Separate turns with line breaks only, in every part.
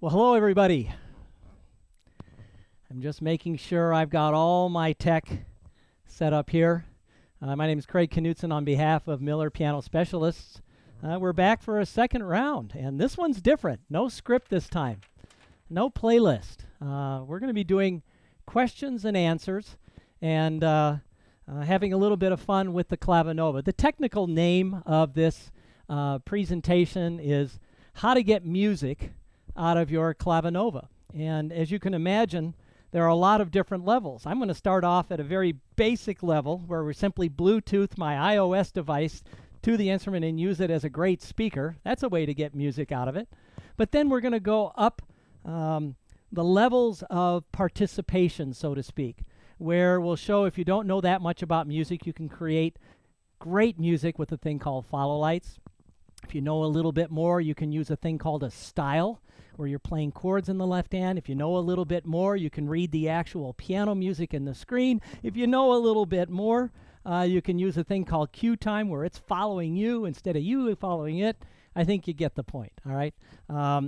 Well, hello everybody. I'm just making sure I've got all my tech set up here. My name is Craig Knudsen on behalf of Miller Piano Specialists. We're back for a second round, and this one's different. No script this time. No playlist. We're going to be doing questions and answers and having a little bit of fun with the Clavinova. The technical name of this presentation is How to Get Music Out of Your Clavinova. And as you can imagine, there are a lot of different levels. I'm going to start off at a very basic level where we simply Bluetooth my iOS device to the instrument and use it as a great speaker. That's a way to get music out of it. But then we're going to go up the levels of participation, so to speak, where we'll show if you don't know that much about music, you can create great music with a thing called follow lights. If you know a little bit more, you can use a thing called a style, where you're playing chords in the left hand. If you know a little bit more, you can read the actual piano music in the screen. If you know a little bit more, you can use a thing called cue time, where it's following you instead of you following it. I think you get the point, all right?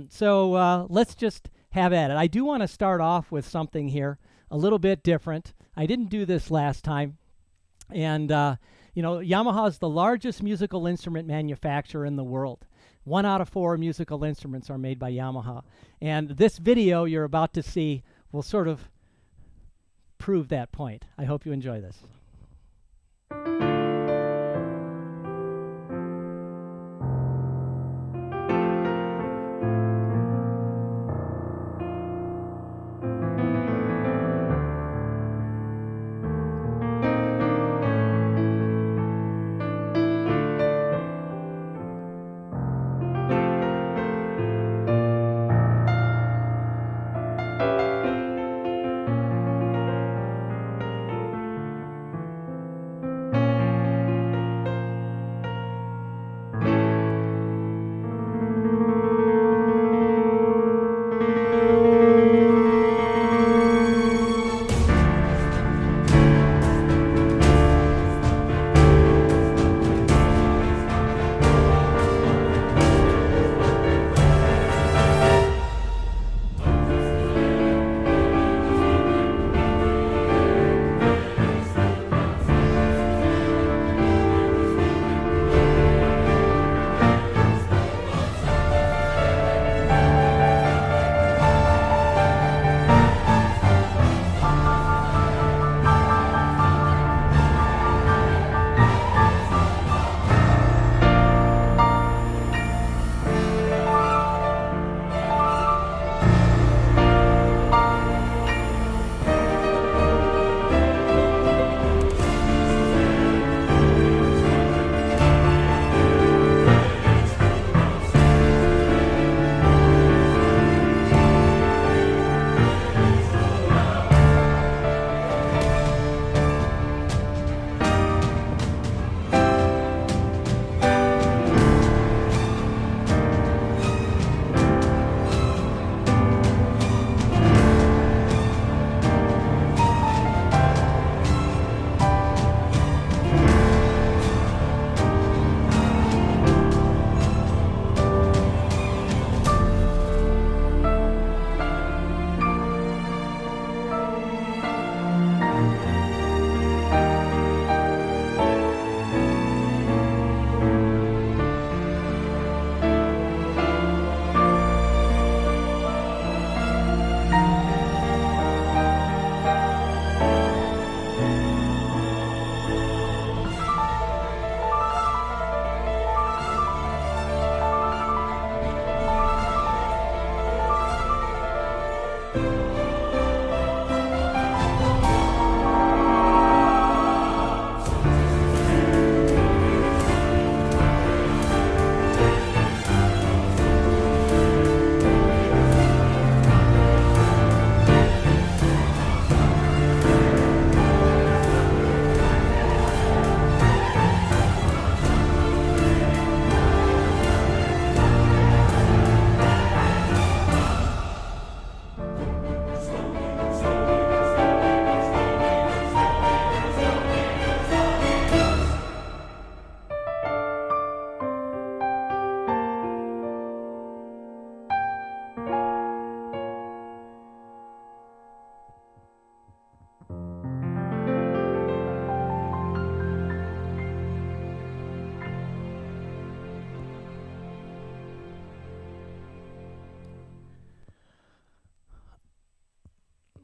So let's just have at it. I do want to start off with something here a little bit different. I didn't do this last time. And, you know, Yamaha is the largest musical instrument manufacturer in the world. 1 out of 4 musical instruments are made by Yamaha. And this video you're about to see will sort of prove that point. I hope you enjoy this.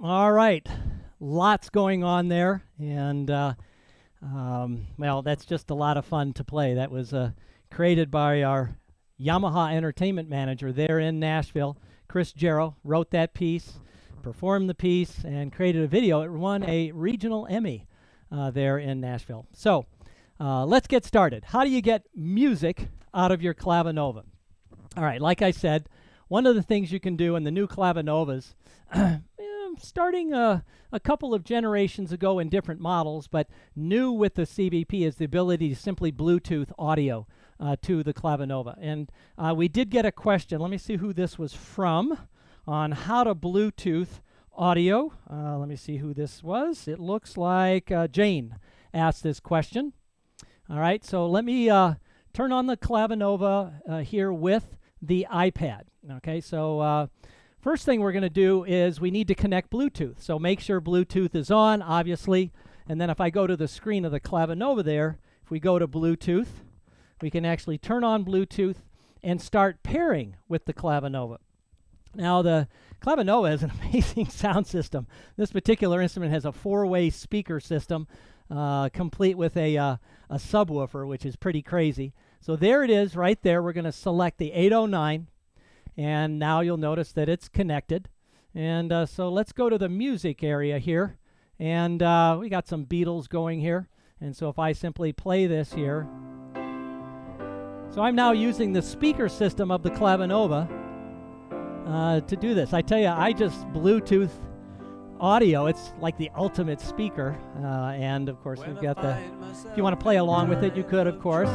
All right, lots going on there, and well, that's just a lot of fun to play. That was created by our Yamaha entertainment manager there in Nashville. Chris Jarrow wrote that piece, performed the piece, and created a video. It won a regional Emmy there in Nashville. So let's get started. How do you get music out of your Clavinova? All right, like I said, one of the things you can do in the new Clavinovas, starting a couple of generations ago in different models, but new with the CVP, is the ability to simply Bluetooth audio to the Clavinova. And we did get a question. Let me see who this was from on how to Bluetooth audio. Let me see who this was. It looks like Jane asked this question. All right, so let me turn on the Clavinova here with the iPad. Okay, so first thing we're going to do is we need to connect Bluetooth. So make sure Bluetooth is on, obviously. And then if I go to the screen of the Clavinova there, if we go to Bluetooth, we can actually turn on Bluetooth and start pairing with the Clavinova. Now, the Clavinova has an amazing sound system. This particular instrument has a 4-way speaker system, complete with a subwoofer, which is pretty crazy. So there it is right there. We're going to select the 809. And now you'll notice that it's connected. And so let's go to the music area here. And we got some Beatles going here. And so if I simply play this here. So I'm now using the speaker system of the Clavinova to do this. I tell you, I just Bluetooth audio. It's like the ultimate speaker. And of course, we've got the, if you want to play along with it, you could, of course.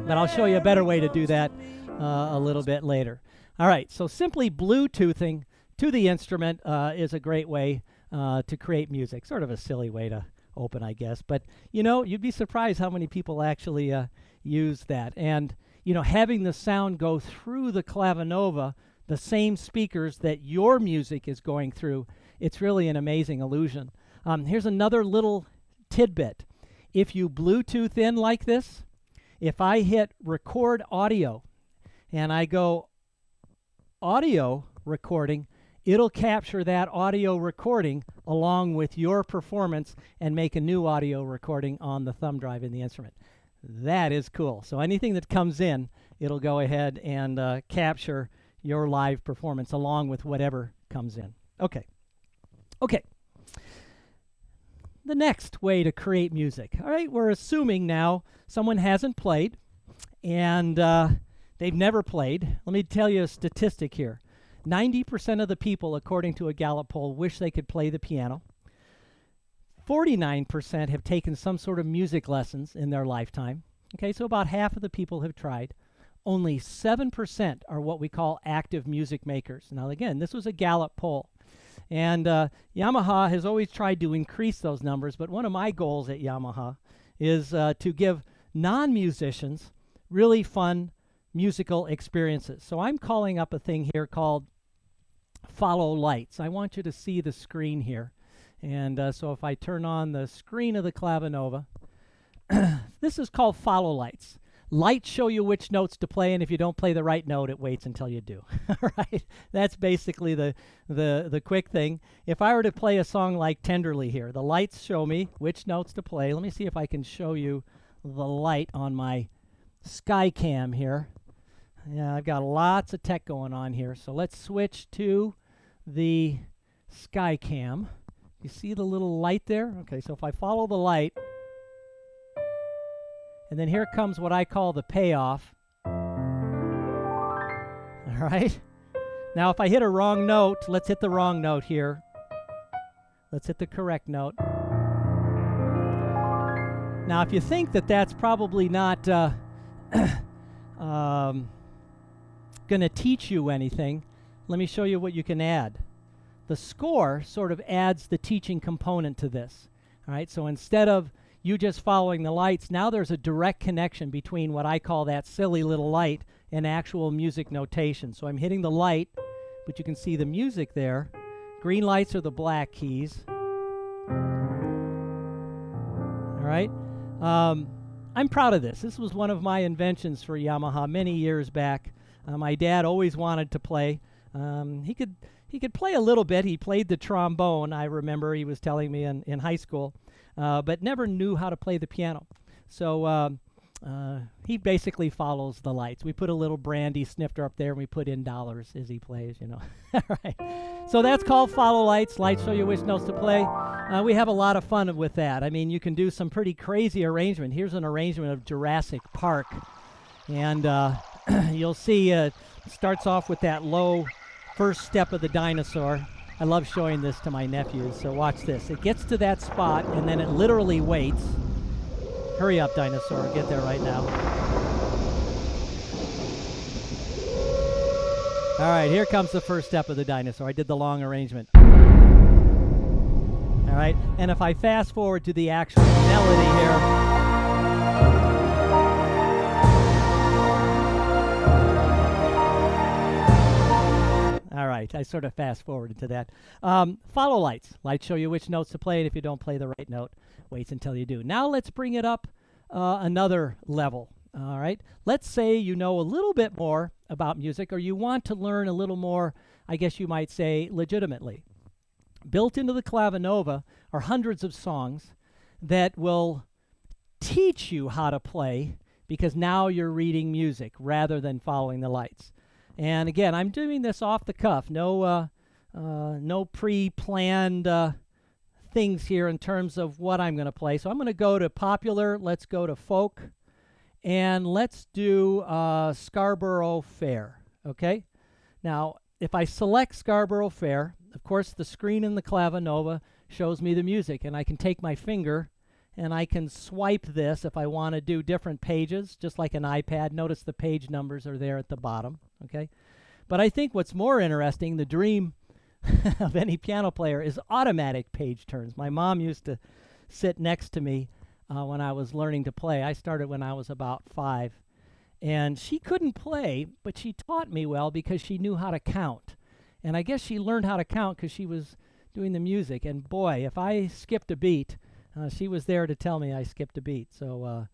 But I'll show you a better way to do that a little bit later. All right, so simply Bluetoothing to the instrument is a great way to create music. Sort of a silly way to open, I guess. But, you know, you'd be surprised how many people actually use that. And, you know, having the sound go through the Clavinova, the same speakers that your music is going through, it's really an amazing illusion. Here's another little tidbit. If you Bluetooth in like this, if I hit record audio and I go audio recording, it'll capture that audio recording along with your performance and make a new audio recording on the thumb drive in the instrument. That is cool. So anything that comes in, it'll go ahead and capture your live performance along with whatever comes in. Okay. Okay. The next way to create music. All right, we're assuming now someone hasn't played and they've never played. Let me tell you a statistic here. 90% of the people, according to a Gallup poll, wish they could play the piano. 49% have taken some sort of music lessons in their lifetime. Okay, so about half of the people have tried. Only 7% are what we call active music makers. Now, again, this was a Gallup poll. And Yamaha has always tried to increase those numbers, but one of my goals at Yamaha is to give non-musicians really fun musical experiences. So I'm calling up a thing here called Follow Lights. I want you to see the screen here. And so if I turn on the screen of the Clavinova, this is called Follow Lights. Lights show you which notes to play, and if you don't play the right note, it waits until you do. Right? That's basically the quick thing. If I were to play a song like Tenderly here, the lights show me which notes to play. Let me see if I can show you the light on my Skycam here. Yeah, I've got lots of tech going on here. So let's switch to the Skycam. You see the little light there? Okay, so if I follow the light, and then here comes what I call the payoff. All right. Now, if I hit a wrong note, let's hit the wrong note here. Let's hit the correct note. Now, if you think that that's probably not going to teach you anything, let me show you what you can add. The score sort of adds the teaching component to this. All right. So instead of you just following the lights, now there's a direct connection between what I call that silly little light and actual music notation. So I'm hitting the light, but you can see the music there. Green lights are the black keys. All right. I'm proud of this. This was one of my inventions for Yamaha many years back. My dad always wanted to play. He he could play a little bit. He played the trombone, I remember he was telling me in high school, but never knew how to play the piano. So he basically follows the lights. We put a little brandy snifter up there, and we put in dollars as he plays, you know. All right. So that's called follow lights. Lights show you which notes to play. We have a lot of fun with that. I mean, you can do some pretty crazy arrangement. Here's an arrangement of Jurassic Park. And you'll see it starts off with that low first step of the dinosaur. I love showing this to my nephews, so watch this. It gets to that spot, and then it literally waits. Hurry up, dinosaur. Get there right now. All right, here comes the first step of the dinosaur. I did the long arrangement. All right, and if I fast forward to the actual melody here. All right, I sort of fast forwarded to that. Follow lights. Lights show you which notes to play, and if you don't play the right note, waits until you do. Now let's bring it up another level. All right, let's say you know a little bit more about music, or you want to learn a little more, I guess you might say, legitimately. Built into the Clavinova are hundreds of songs that will teach you how to play, because now you're reading music rather than following the lights. And again, I'm doing this off the cuff. No pre-planned things here in terms of what I'm going to play. So I'm going to go to popular. Let's go to folk. And let's do Scarborough Fair. Okay? Now, if I select Scarborough Fair, of course, the screen in the Clavinova shows me the music. And I can take my finger and I can swipe this if I want to do different pages, just like an iPad. Notice the page numbers are there at the bottom. Okay? But I think what's more interesting, the dream of any piano player, is automatic page turns. My mom used to sit next to me when I was learning to play. I started when I was about 5. And she couldn't play, but she taught me well because she knew how to count. And I guess she learned how to count because she was doing the music. And boy, if I skipped a beat, she was there to tell me I skipped a beat. So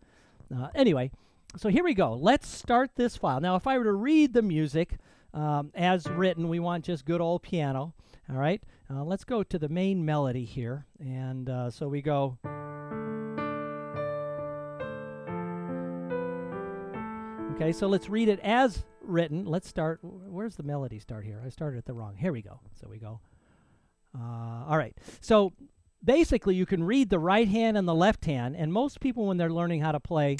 anyway, so here we go. Let's start this file. Now, if I were to read the music as written, we want just good old piano. All right, let's go to the main melody here. And so we go. Okay, so let's read it as written. Let's start. Where's the melody start here? I started at the wrong. Here we go. So we go. All right. So basically, you can read the right hand and the left hand. And most people, when they're learning how to play,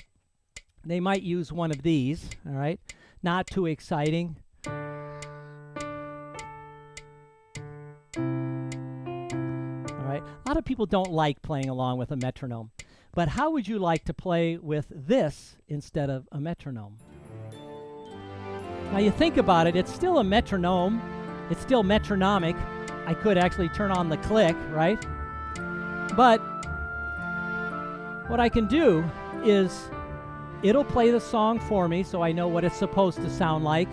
they might use one of these. All right. Not too exciting. All right. A lot of people don't like playing along with a metronome. But how would you like to play with this instead of a metronome? Now you think about it, it's still a metronome. It's still metronomic. I could actually turn on the click, right? But what I can do is it'll play the song for me so I know what it's supposed to sound like.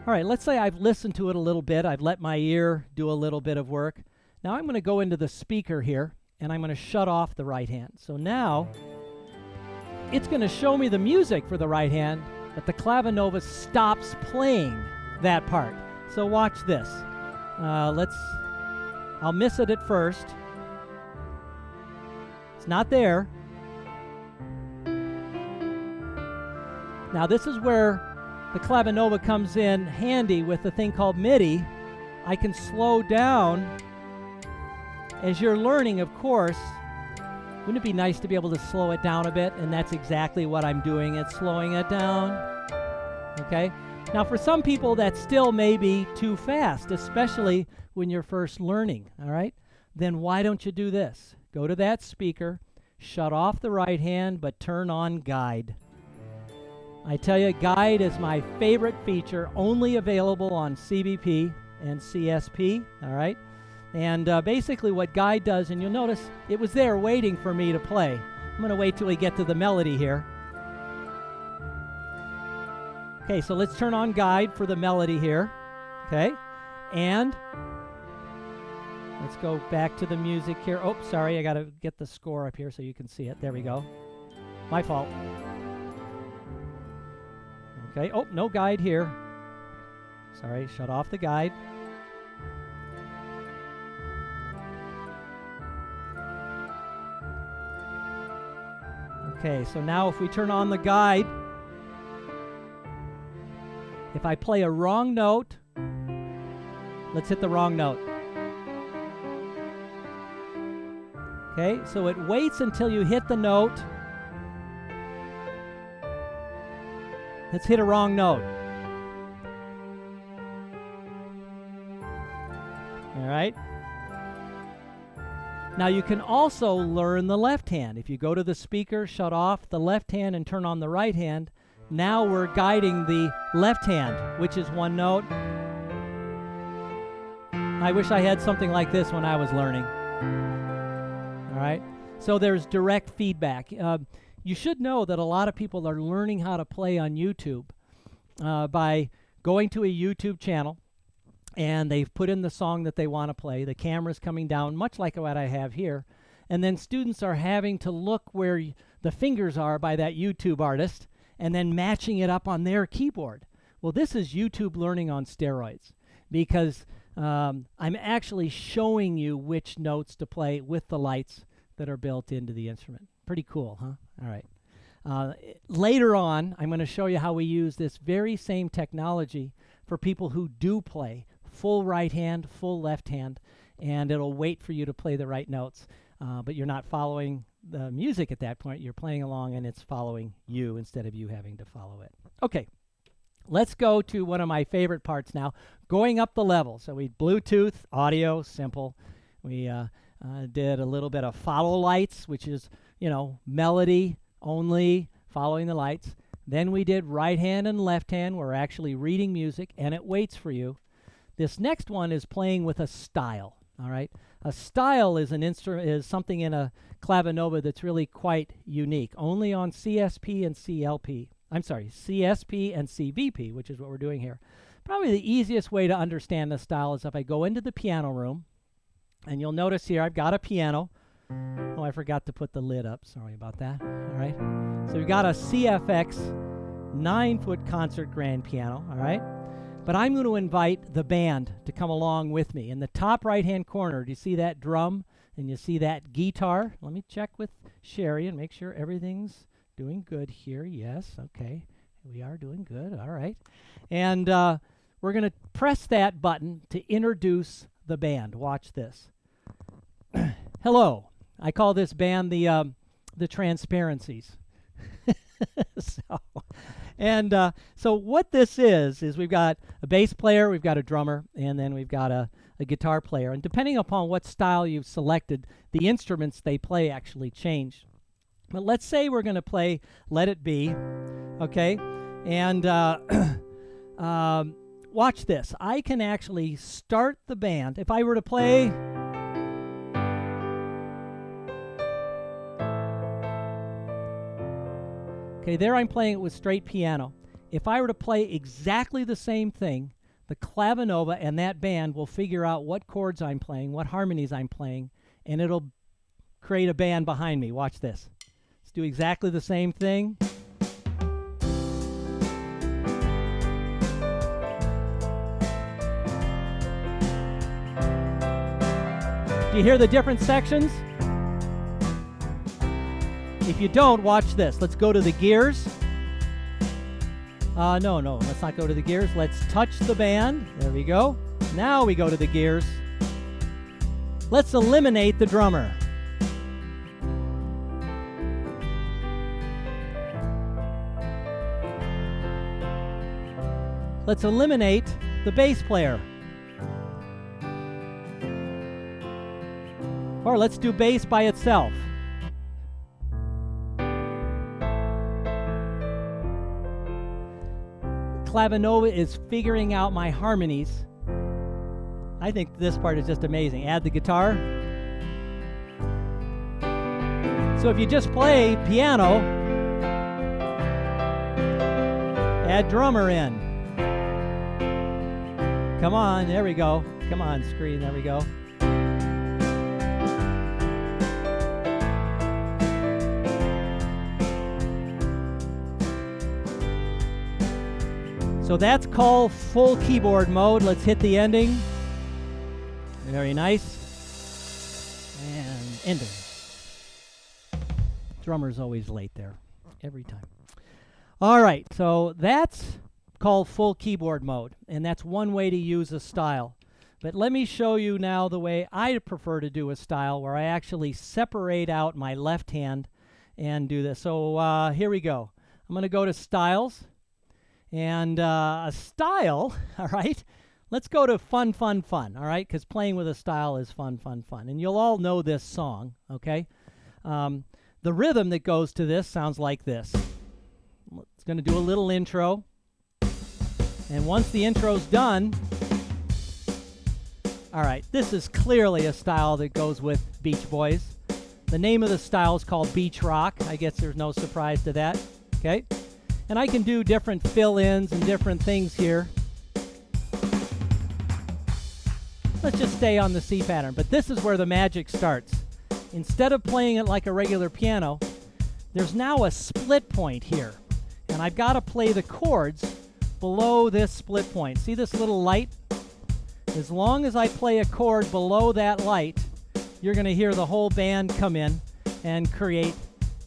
All right, let's say I've listened to it a little bit. I've let my ear do a little bit of work. Now I'm going to go into the speaker here, and I'm going to shut off the right hand. So now it's going to show me the music for the right hand, but the Clavinova stops playing that part. So watch this. I'll miss it at first. It's not there. Now this is where the Clavinova comes in handy with the thing called MIDI. I can slow down. As you're learning, of course, wouldn't it be nice to be able to slow it down a bit? And that's exactly what I'm doing. It's slowing it down. Okay? Now, for some people, that still may be too fast, especially when you're first learning. All right? Then why don't you do this? Go to that speaker, shut off the right hand, but turn on guide. I tell you, guide is my favorite feature, only available on CVP and CSP. All right? And basically what guide does, and you'll notice it was there waiting for me to play. I'm going to wait till we get to the melody here. Okay, so let's turn on guide for the melody here. Okay, and let's go back to the music here. Oh, sorry, I got to get the score up here so you can see it. There we go. My fault. Okay, oh, no guide here. Sorry, shut off the guide. Okay, so now if we turn on the guide, if I play a wrong note, let's hit the wrong note. Okay, so it waits until you hit the note. Let's hit a wrong note. All right. Now you can also learn the left hand. If you go to the speaker, shut off the left hand and turn on the right hand, now we're guiding the left hand, which is one note. I wish I had something like this when I was learning. All right. So there's direct feedback. You should know that a lot of people are learning how to play on YouTube by going to a YouTube channel, and they've put in the song that they want to play. The camera's coming down, much like what I have here. And then students are having to look where the fingers are by that YouTube artist and then matching it up on their keyboard. Well, this is YouTube learning on steroids, because I'm actually showing you which notes to play with the lights that are built into the instrument. Pretty cool, huh? All right. Later on, I'm going to show you how we use this very same technology for people who do play full right hand, full left hand, and it'll wait for you to play the right notes. But you're not following the music at that point. You're playing along, and it's following you instead of you having to follow it. Okay, let's go to one of my favorite parts now, going up the level. So we Bluetooth, audio, simple. We did a little bit of follow lights, which is, melody only, following the lights. Then we did right hand and left hand. We're actually reading music, and it waits for you. This next one is playing with a style, all right? A style is an instrument, is something in a Clavinova that's really quite unique, only on CSP and CLP. I'm sorry, CSP and CVP, which is what we're doing here. Probably the easiest way to understand the style is if I go into the piano room, and you'll notice here I've got a piano. Oh, I forgot to put the lid up. Sorry about that. All right. So we've got a CFX 9-foot concert grand piano. All right. But I'm going to invite the band to come along with me. In the top right-hand corner, do you see that drum and you see that guitar? Let me check with Sherry and make sure everything's doing good here. Yes. Okay. We are doing good. All right. And we're going to press that button to introduce the band. Watch this. Hello. I call this band the Transparencies. So what this is we've got a bass player, we've got a drummer, and then we've got a guitar player. And depending upon what style you've selected, the instruments they play actually change. But let's say we're going to play Let It Be, okay? And watch this. I can actually start the band. If I were to play... Okay, there I'm playing it with straight piano. If I were to play exactly the same thing, the Clavinova and that band will figure out what chords I'm playing, what harmonies I'm playing, and it'll create a band behind me. Watch this. Let's do exactly the same thing. Do you hear the different sections? If you don't, watch this. Let's go to the gears. No, let's not go to the gears. Let's touch the band. There we go. Now we go to the gears. Let's eliminate the drummer. Let's eliminate the bass player. Or let's do bass by itself. Clavinova is figuring out my harmonies. I think this part is just amazing. Add the guitar. So if you just play piano, add drummer in. Come on, there we go. Come on, screen, there we go. So So that's called full keyboard mode. Let's hit the ending. Very nice. And ending. Drummer's always late there, every time. All right, so that's called full keyboard mode, and that's one way to use a style. But let me show you now the way I prefer to do a style, where I actually separate out my left hand and do this. So here we go. I'm going to go to Styles, and a style, all right? Let's go to fun, fun, fun, all right? Because playing with a style is fun, fun, fun. And you'll all know this song, okay? The rhythm that goes to this sounds like this. It's going to do a little intro. And once the intro's done, all right, this is clearly a style that goes with Beach Boys. The name of the style is called beach rock. I guess there's no surprise to that, okay? And I can do different fill-ins and different things here. Let's just stay on the C pattern, but this is where the magic starts. Instead of playing it like a regular piano, there's now a split point here. And I've got to play the chords below this split point. See this little light? As long as I play a chord below that light, you're going to hear the whole band come in and create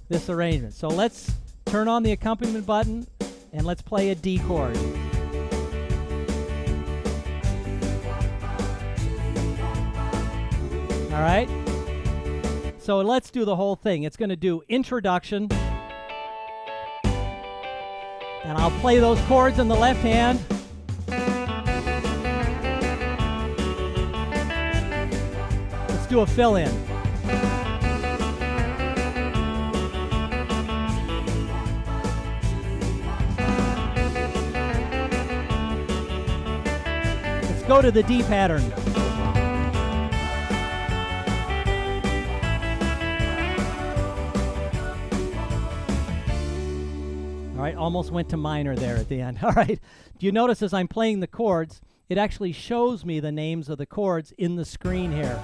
this arrangement. So let's turn on the accompaniment button and let's play a D chord. All right? So let's do the whole thing. It's going to do introduction. And I'll play those chords in the left hand. Let's do a fill-in. Let's go to the D pattern. All right, almost went to minor there at the end. All right, do you notice as I'm playing the chords, it actually shows me the names of the chords in the screen here.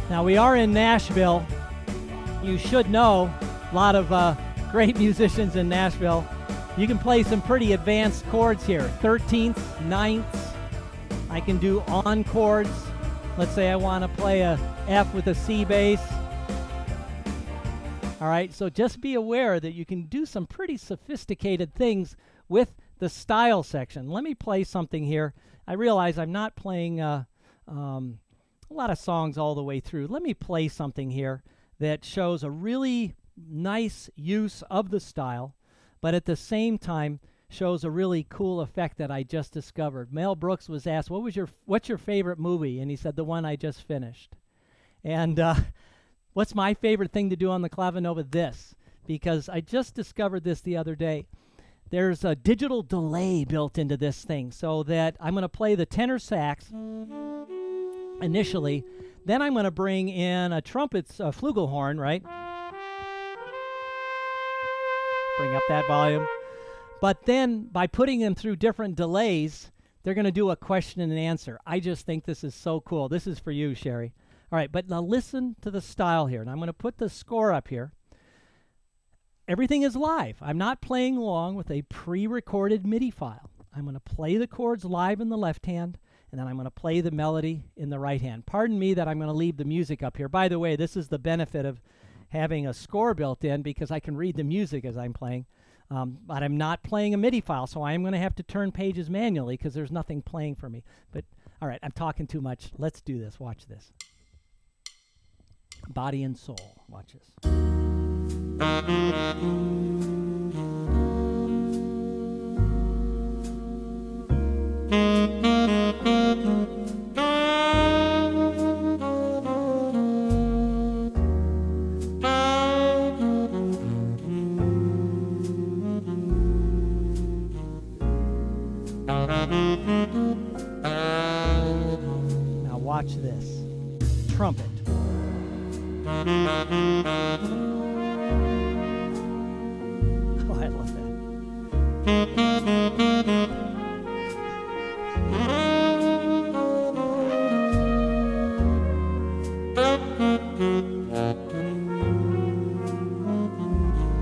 Now, we are in Nashville. You should know a lot of great musicians in Nashville. You can play some pretty advanced chords here. 13ths, 9ths. I can do on chords. Let's say I want to play a F with a C bass. All right, so just be aware that you can do some pretty sophisticated things with the style section. Let me play something here. I realize I'm not playing a lot of songs all the way through. Let me play something here that shows a really nice use of the style, but at the same time shows a really cool effect that I just discovered. Mel Brooks was asked, what's your favorite movie? And he said, the one I just finished. And what's my favorite thing to do on the Clavinova? This, because I just discovered this the other day. There's a digital delay built into this thing, so that I'm going to play the tenor sax initially, then I'm going to bring in a trumpet's flugelhorn, right? Bring up that volume. But then by putting them through different delays, they're going to do a question and answer. I just think this is so cool. This is for you, Sherry. All right, but now listen to the style here. And I'm going to put the score up here. Everything is live. I'm not playing along with a pre-recorded MIDI file. I'm going to play the chords live in the left hand, and then I'm going to play the melody in the right hand. Pardon me that I'm going to leave the music up here. By the way, this is the benefit of having a score built in, because I can read the music as I'm playing. But I'm not playing a MIDI file, so I'm going to have to turn pages manually because there's nothing playing for me. But all right, I'm talking too much. Let's do this. Watch this. Body and soul. Watch this. Now watch this. Trumpet. Oh, I love that.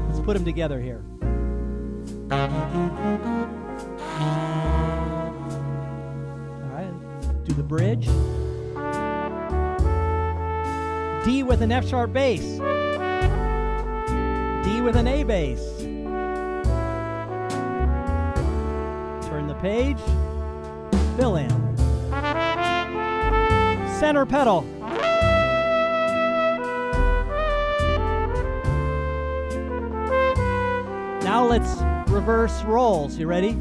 Let's put them together here. D with an F sharp bass, D with an A bass. Turn the page, fill in. Center pedal. Now let's reverse rolls. You ready?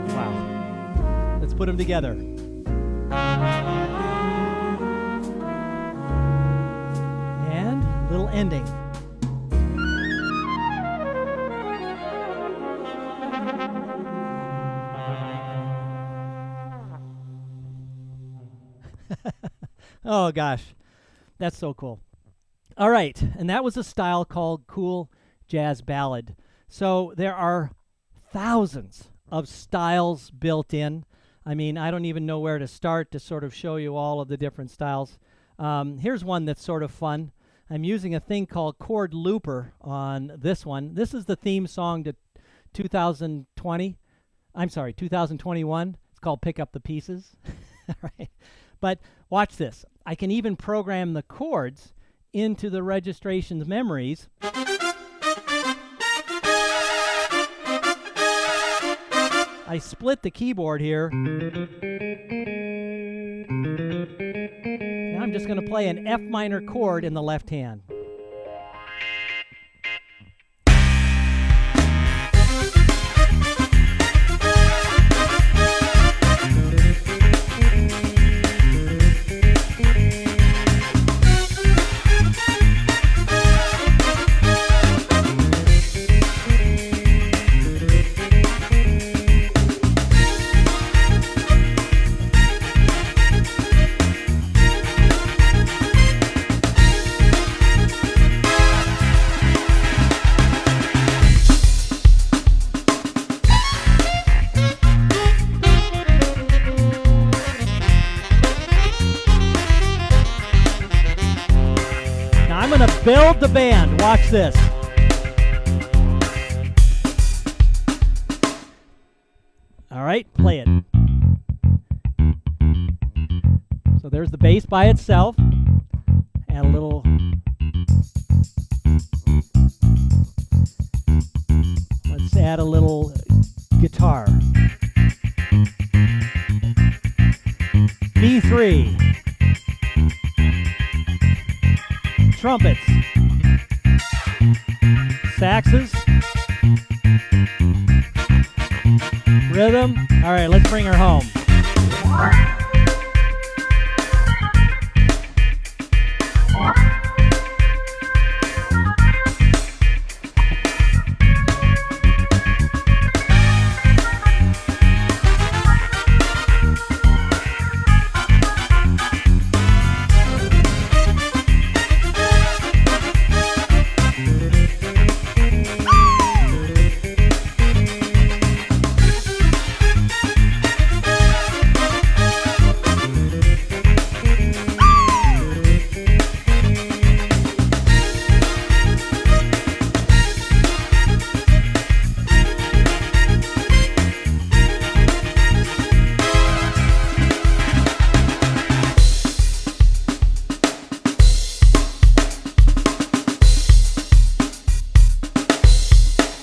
Wow. Let's put them together. Little ending. Oh gosh, that's so cool. All right, and that was a style called cool jazz ballad. So there are thousands of styles built in. I mean, I don't even know where to start to sort of show you all of the different styles. Here's one that's sort of fun. I'm using a thing called Chord Looper on this one. This is the theme song to 2021. It's called Pick Up the Pieces. Right? But watch this. I can even program the chords into the registration's memories. I split the keyboard here. Now I'm just going to play an F minor chord in the left hand. Build the band. Watch this. All right, play it. So there's the bass by itself. Add a little. Let's add a little guitar. B3. Trumpets, saxes, rhythm. All right, let's bring her home.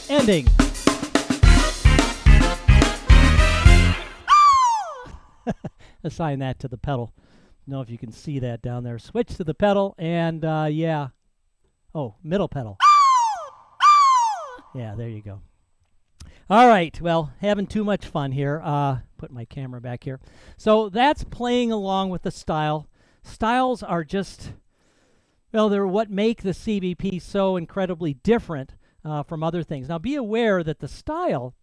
Ending. Assign that to the pedal. Know if you can see that down there. Switch to the pedal and yeah. Oh, middle pedal. Yeah, there you go. All right, well, having too much fun here. Put my camera back here. So that's playing along with the style. Styles are just, well, they're what make the CVP so incredibly different from other things. Now, be aware that the style,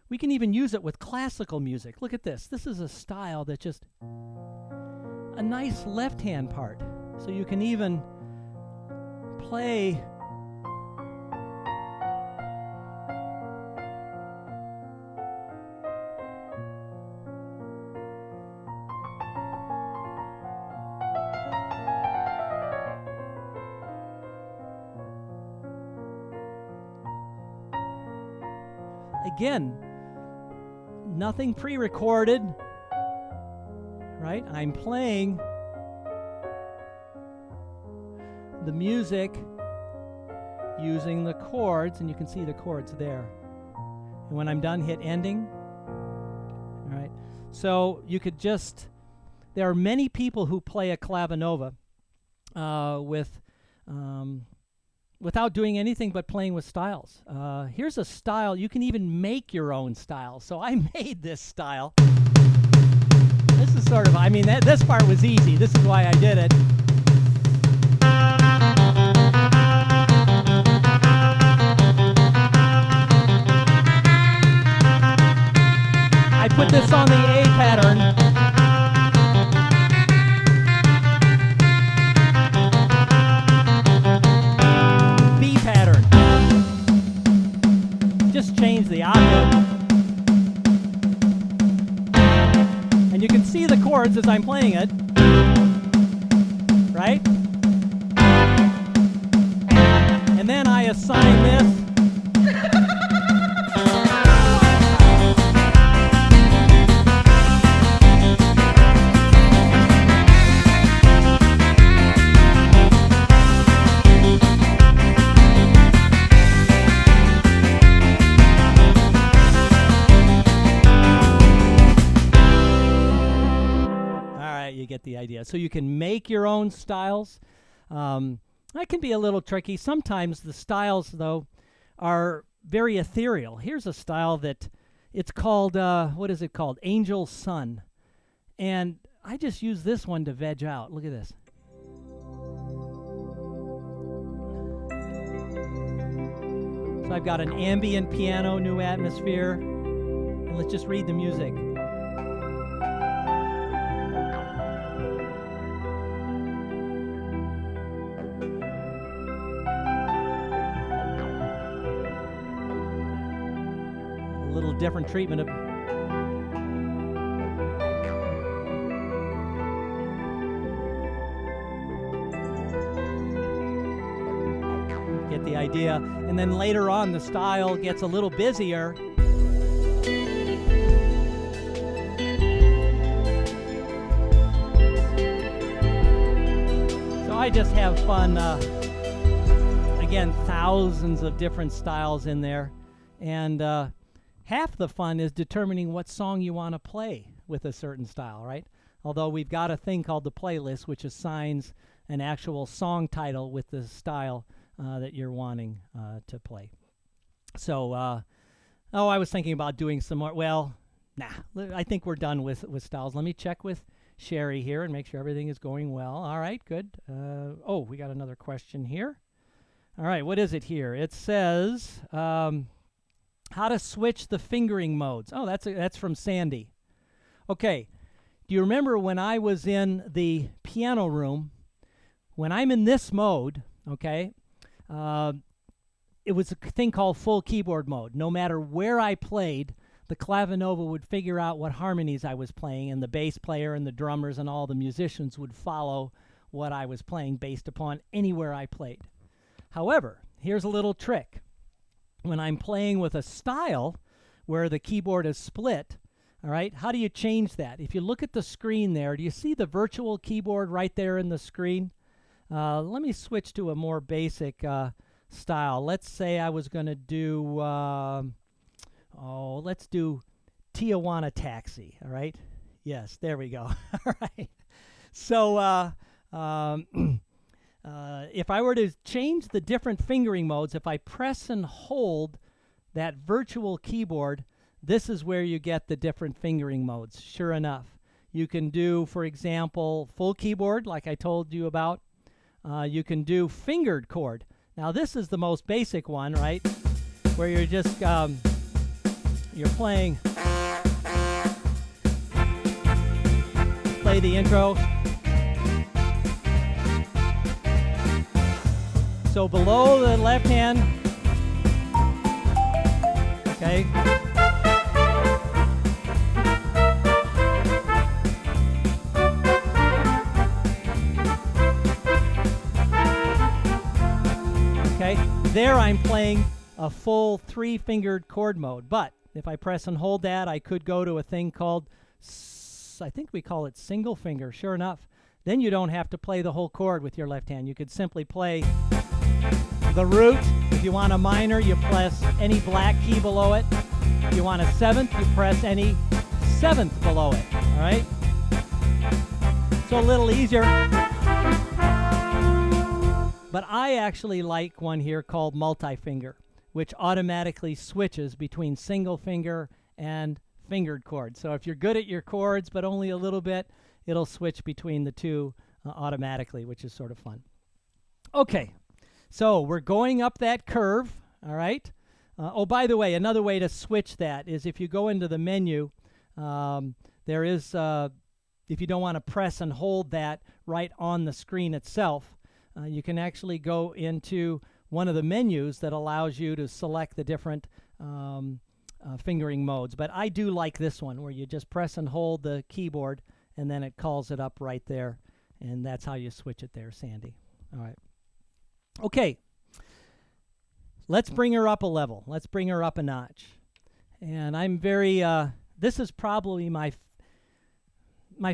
we can even use it with classical music. Look at this. This is a style that's just a nice left-hand part. So you can even play again, nothing pre-recorded, right? I'm playing the music using the chords, and you can see the chords there. And when I'm done, hit ending. All right. So you could just, there are many people who play a Clavinova without doing anything but playing with styles. Here's a style. You can even make your own style. So I made this style. This is sort of, I mean, this part was easy. This is why I did it. I put this on the A pattern. B pattern. Just change the octave. And you can see the chords as I'm playing it. Right? And then I assign this. You get the idea. So you can make your own styles. That can be a little tricky. Sometimes the styles, though, are very ethereal. Here's a style that it's called, what is it called? Angel Sun. And I just use this one to veg out. Look at this. So I've got an ambient piano, new atmosphere. And let's just read the music. A little different treatment of get the idea. And then later on the style gets a little busier. So I just have fun. Again, thousands of different styles in there. And half the fun is determining what song you want to play with a certain style, right? Although we've got a thing called the playlist, which assigns an actual song title with the style that you're wanting to play. So, I was thinking about doing some more. Well, nah, I think we're done with styles. Let me check with Sherry here and make sure everything is going well. All right, good. We got another question here. All right, what is it here? It says, how to switch the fingering modes. Oh, that's from Sandy. Okay, do you remember when I was in the piano room, when I'm in this mode, okay, it was a thing called full keyboard mode. No matter where I played, the Clavinova would figure out what harmonies I was playing, and the bass player and the drummers and all the musicians would follow what I was playing based upon anywhere I played. However, here's a little trick. When I'm playing with a style where the keyboard is split, all right, how do you change that? If you look at the screen there, do you see the virtual keyboard right there in the screen? Let me switch to a more basic style. Let's say I was going to do, let's do Tijuana Taxi, all right? Yes, there we go. All right. So if I were to change the different fingering modes, if I press and hold that virtual keyboard, this is where you get the different fingering modes. Sure enough, you can do, for example, full keyboard, like I told you about. You can do fingered chord. Now, this is the most basic one, right? Where you're just, you're playing, play the intro. So below the left hand, okay. Okay, there I'm playing a full 3-fingered chord mode, but If I press and hold that, I could go to a thing called, I think we call it single finger, sure enough. Then you don't have to play the whole chord with your left hand. You could simply play the root. If you want a minor, you press any black key below it. If you want a seventh, you press any seventh below it, all right? So a little easier. But I actually like one here called multi-finger, which automatically switches between single finger and fingered chords. So if you're good at your chords, but only a little bit, it'll switch between the two automatically, which is sort of fun. Okay, so we're going up that curve, all right? Oh, by the way, another way to switch that is if you go into the menu, there is, if you don't want to press and hold that right on the screen itself, you can actually go into one of the menus that allows you to select the different fingering modes. But I do like this one where you just press and hold the keyboard and then it calls it up right there. And that's how you switch it there, Sandy. All right. Okay. Let's bring her up a level. Let's bring her up a notch. And I'm very, this is probably my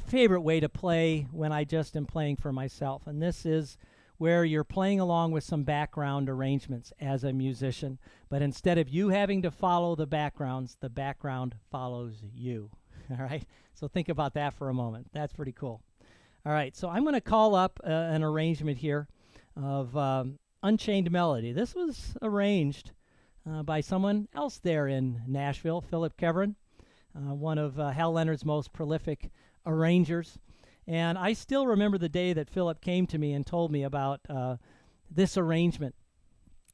favorite way to play when I just am playing for myself. And this is where you're playing along with some background arrangements as a musician. But instead of you having to follow the backgrounds, the background follows you. All right? So think about that for a moment. That's pretty cool. All right, so I'm going to call up an arrangement here of Unchained Melody. This was arranged by someone else there in Nashville, Philip Kevrin, one of Hal Leonard's most prolific arrangers. And I still remember the day that Philip came to me and told me about this arrangement.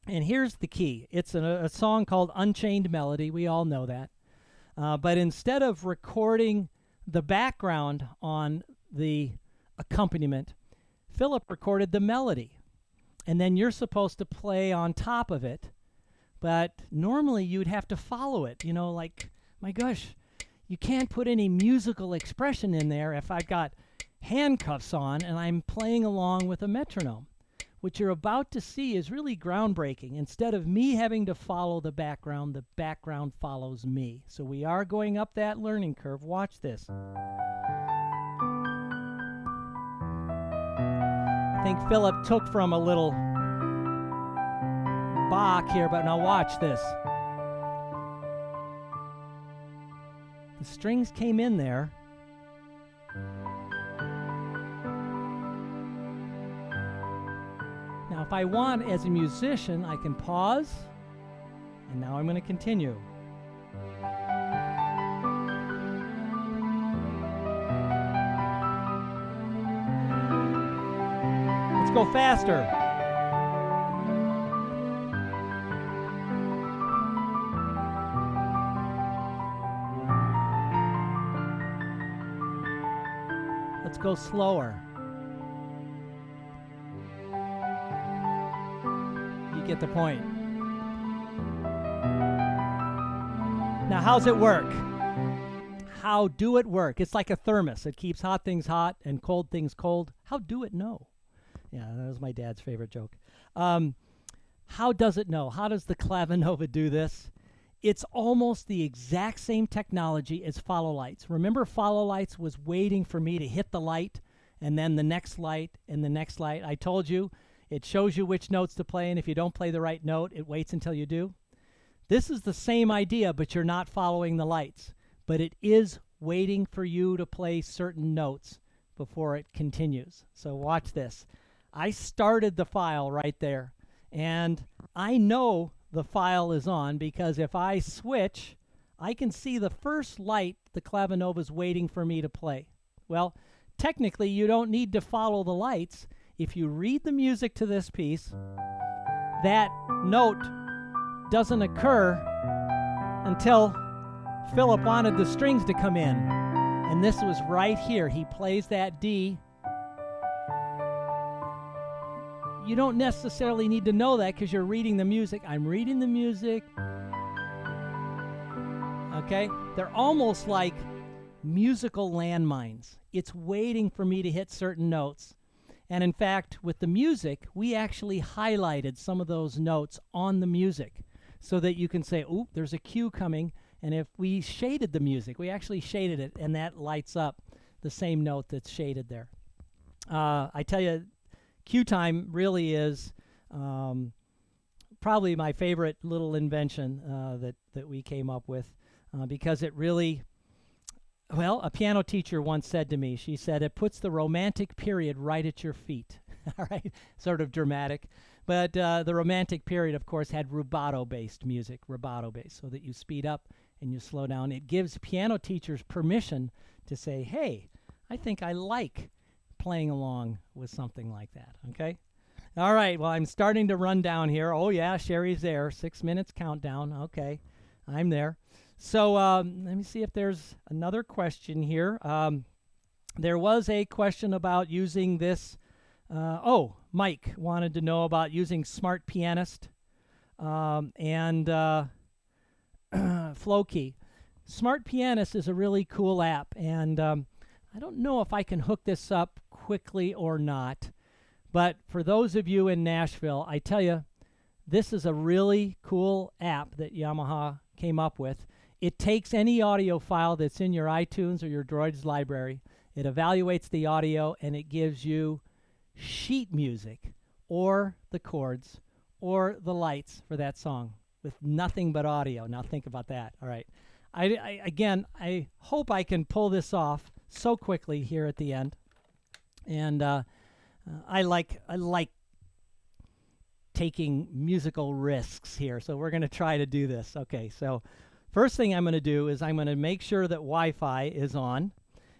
And here's the key. It's a song called Unchained Melody. We all know that. But instead of recording the background on the accompaniment, Philip recorded the melody. And then you're supposed to play on top of it. But normally you'd have to follow it. You know, like, my gosh, you can't put any musical expression in there if I've got handcuffs on and I'm playing along with a metronome. What you're about to see is really groundbreaking. Instead of me having to follow the background follows me. So we are going up that learning curve. Watch this. I think Philip took from a little Bach here, but now watch this. The strings came in there. Now, if I want, as a musician, I can pause, and now I'm going to continue. Let's go faster. Let's go slower. You get the point. Now, how's it work? How do it work? It's like a thermos. It keeps hot things hot and cold things cold. How do it know? Yeah, that was my dad's favorite joke. How does it know? How does the Clavinova do this? It's almost the exact same technology as follow lights. Remember, follow lights was waiting for me to hit the light, and then the next light, and the next light. I told you, it shows you which notes to play, and if you don't play the right note, it waits until you do. This is the same idea, but you're not following the lights. But it is waiting for you to play certain notes before it continues. So watch this. I started the file right there, and I know the file is on because if I switch, I can see the first light the Clavinova is waiting for me to play. Well, technically, you don't need to follow the lights. If you read the music to this piece, that note doesn't occur until Philip wanted the strings to come in. And this was right here. He plays that D. You don't necessarily need to know that because you're reading the music. I'm reading the music. Okay? They're almost like musical landmines. It's waiting for me to hit certain notes. And in fact, with the music, we actually highlighted some of those notes on the music so that you can say, ooh, there's a cue coming, And if we shaded the music, we actually shaded it, and that lights up the same note that's shaded there. I tell you, cue time really is probably my favorite little invention that we came up with, because it really, well, a piano teacher once said to me, she said, it puts the romantic period right at your feet. All right, sort of dramatic. But the romantic period, of course, had rubato-based music, rubato-based, so that you speed up and you slow down. It gives piano teachers permission to say, hey, I think I like playing along with something like that, okay? All right, well, I'm starting to run down here. Oh, yeah, Sherry's there. 6 minutes countdown. Okay, I'm there. So let me see if there's another question here. There was a question about using this. Mike wanted to know about using Smart Pianist and Flowkey. Smart Pianist is a really cool app, and I don't know if I can hook this up quickly or not, but for those of you in Nashville, I tell you, this is a really cool app that Yamaha came up with. It takes any audio file that's in your iTunes or your Droids library, it evaluates the audio, and it gives you sheet music or the chords or the lights for that song with nothing but audio. Now think about that. All right. I hope I can pull this off so quickly here at the end. And I like taking musical risks here, so we're going to try to do this. Okay, so first thing I'm going to do is I'm going to make sure that Wi-Fi is on,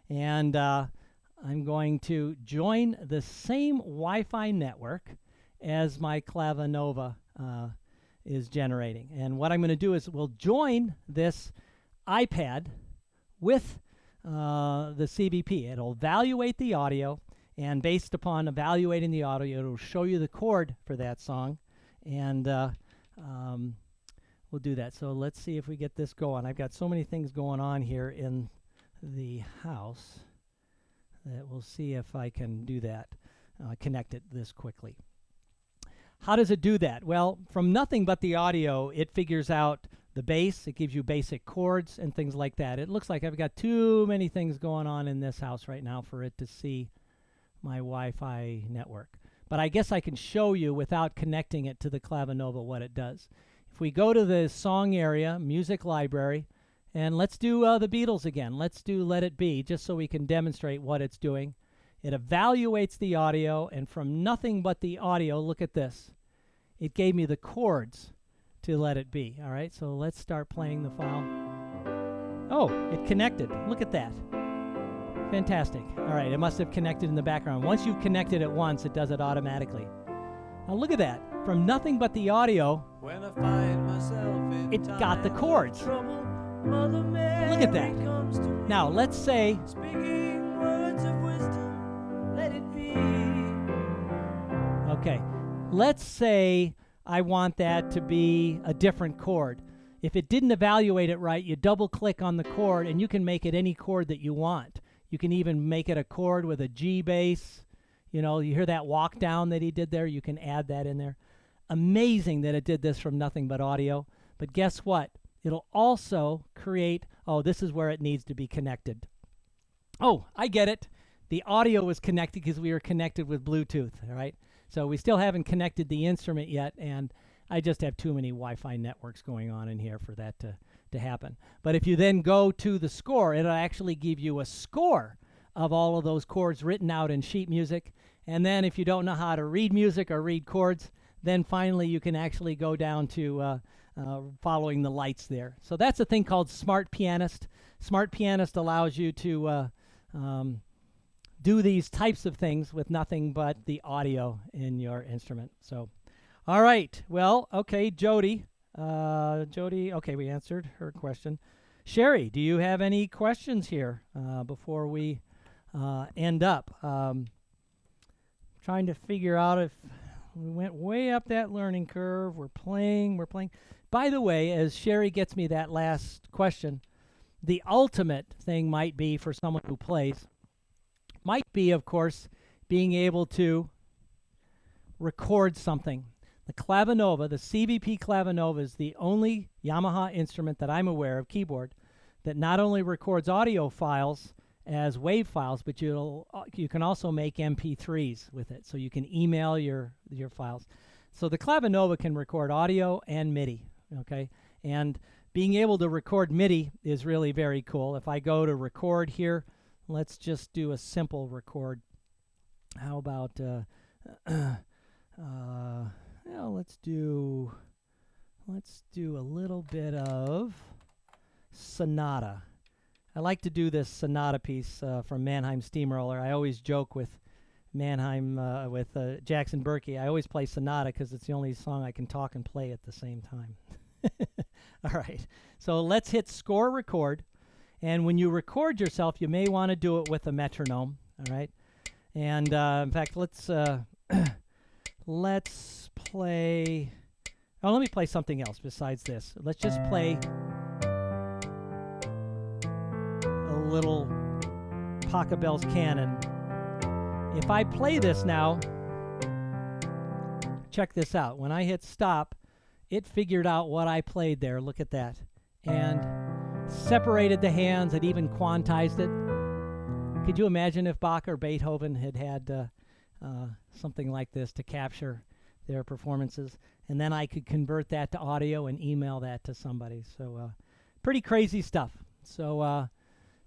and I'm going to join the same Wi-Fi network as my Clavinova is generating. And what I'm going to do is we'll join this iPad with the CVP. It'll evaluate the audio, and based upon evaluating the audio, it'll show you the chord for that song, and we'll do that. So let's see if we get this going. I've got so many things going on here in the house that we'll see if I can do that, connect it this quickly. How does it do that? Well, from nothing but the audio, it figures out the bass. It gives you basic chords and things like that. It looks like I've got too many things going on in this house right now for it to see my Wi-Fi network. But I guess I can show you without connecting it to the Clavinova what it does. If we go to the song area, music library, and let's do the Beatles again. Let's do Let It Be, just so we can demonstrate what it's doing. It evaluates the audio, and from nothing but the audio, look at this. It gave me the chords to Let It Be. All right, so let's start playing the file. Oh, it connected. Look at that. Fantastic. All right, it must have connected in the background. Once you've connected it once, it does it automatically. Now look at that. From nothing but the audio,
when I find myself in
it got the chords.
trouble, Mother Mary
Look at that.
comes to me,
Now let's say,
speaking words of wisdom, let it be.
okay, let's say I want that to be a different chord. If it didn't evaluate it right, you double click on the chord and you can make it any chord that you want. You can even make it a chord with a G bass. You know, you hear that walk down that he did there? You can add that in there. Amazing that it did this from nothing but audio. But guess what? It'll also create, oh, this is where it needs to be connected. Oh, I get it. The audio was connected because we were connected with Bluetooth, all right? So we still haven't connected the instrument yet, and I just have too many Wi-Fi networks going on in here for that to happen. But if you then go to the score, it'll actually give you a score of all of those chords written out in sheet music. And then if you don't know how to read music or read chords, then finally you can actually go down to following the lights there. So that's a thing called Smart Pianist. Smart Pianist allows you to do these types of things with nothing but the audio in your instrument. So, all right. Well, okay, Jody. Jody, okay, we answered her question. Sherry, do you have any questions here before we end up? Trying to figure out if we went way up that learning curve. We're playing. By the way, as Sherry gets me that last question, the ultimate thing might be for someone who plays, might be, of course, being able to record something. The Clavinova, the CVP Clavinova, is the only Yamaha instrument that I'm aware of, keyboard, that not only records audio files as WAV files, but you can also make MP3s with it. So you can email your files. So the Clavinova can record audio and MIDI, okay? And being able to record MIDI is really very cool. If I go to record here, let's just do a simple record. How about, let's do a little bit of Sonata. I like to do this Sonata piece from Mannheim Steamroller. I always joke with Mannheim, with Jackson Berkey. I always play Sonata because it's the only song I can talk and play at the same time. All right, so let's hit score record. And when you record yourself, you may want to do it with a metronome. All right, and in fact, let's play. Oh, let me play something else besides this. Let's just play a little Pachelbel's Canon. If I play this now, check this out. When I hit stop, it figured out what I played there. Look at that. And separated the hands. It even quantized it. Could you imagine if Bach or Beethoven had something like this to capture their performances? And then I could convert that to audio and email that to somebody. So pretty crazy stuff. So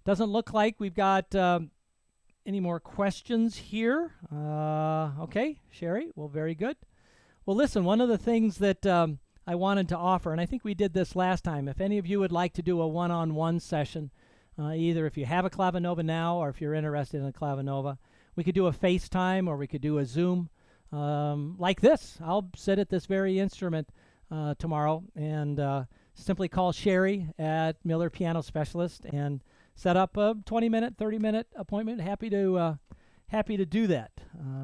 doesn't look like we've got any more questions here. Okay, Sherry. Well, very good. Well, listen, one of the things that I wanted to offer, and I think we did this last time, if any of you would like to do a one-on-one session, either if you have a Clavinova now or if you're interested in a Clavinova, we could do a FaceTime or we could do a Zoom like this. I'll sit at this very instrument tomorrow and simply call Sherry at Miller Piano Specialist and set up a 20-minute, 30-minute appointment. Happy to do that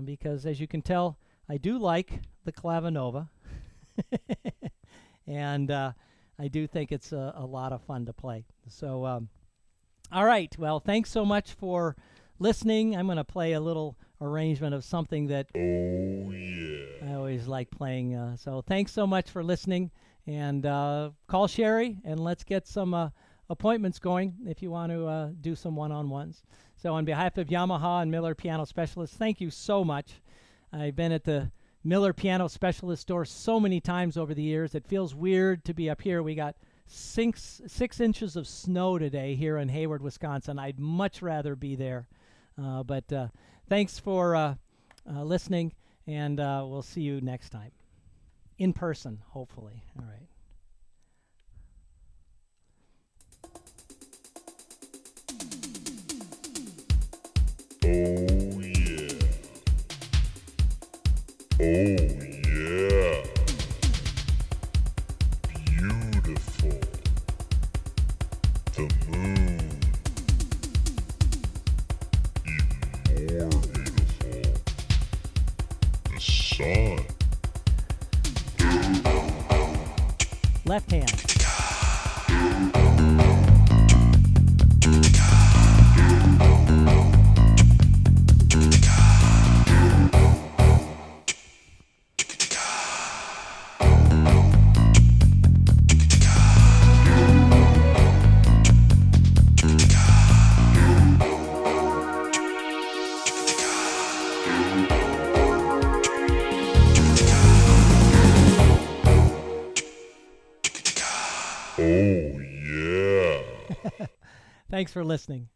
because, as you can tell, I do like the Clavinova, and I do think it's a lot of fun to play. So, all right. Well, thanks so much for listening. I'm going to play a little arrangement of something that I always like playing. So thanks so much for listening, and call Sherry, and let's get some appointments going if you want to do some one-on-ones. So on behalf of Yamaha and Miller Piano Specialists, thank you so much. I've been at the Miller Piano Specialist store so many times over the years. It feels weird to be up here. We got 6 inches of snow today here in Hayward, Wisconsin. I'd much rather be there. But thanks for listening, and we'll see you next time. In person, hopefully. All right.
Oh yeah. Oh yeah. Beautiful. The moon. Even more beautiful. The sun.
Left hand.
Oh yeah.
Thanks for listening.